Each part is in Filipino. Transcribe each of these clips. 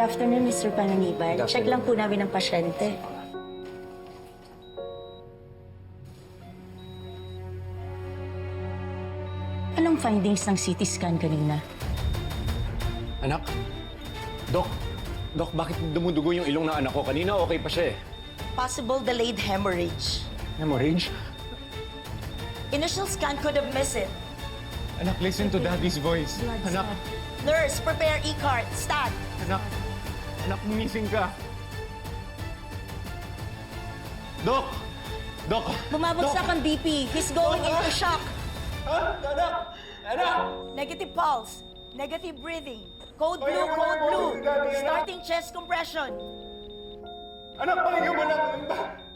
afternoon, Mr. Panganiban. Good Check lang po namin ang pasyente. Anong findings ng CT scan kanina? Anak? Dok, bakit dumudugo yung ilong ng anak ko? Kanina okay pa siya eh. Possible delayed hemorrhage. Hemorrhage? Initial scan could have missed it. Anak, listen to Daddy's voice. Anak, Nurse, prepare e-cart. Stat. anak, gumising ka. Dok! Bumabagsak ang BP. He's going into shock. Ha? Anak! Negative pulse. Negative breathing. Code blue. Starting chest compression. Anak, pakinggan mo lang.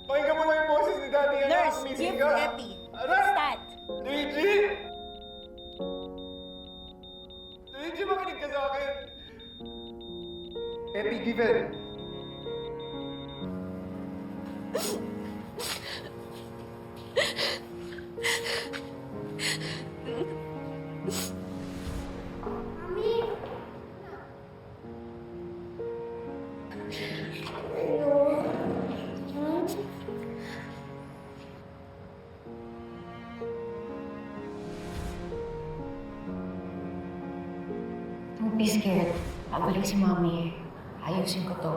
Pakinggan mo lang yung boses ni Daddy. Anak, Nurse, gumising give ka. epi. Anak! Stat. Luigi! Luigi, makinig ka sa akin. Epi, given. Don't be scared. Pabalik si Mami. Ayusin ko to.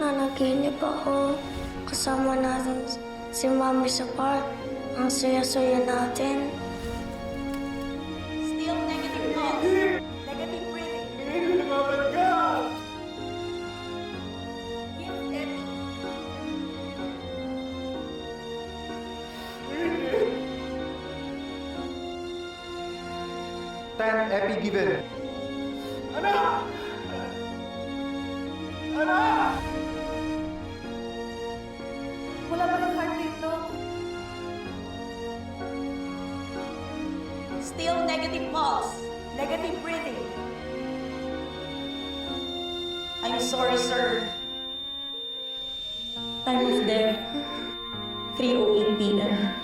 Nanaginip ako. Kasama natin si Mami sa park. Ang saya-saya natin. Still negative pulse. Negative breathing. Lumaban ka! Give epi. Ten, epi, given. Anak! Anak! Wala pa rin heart rate, Doc. Still negative pulse. Negative breathing. I'm sorry, sir. Time of death, 3:08 p.m.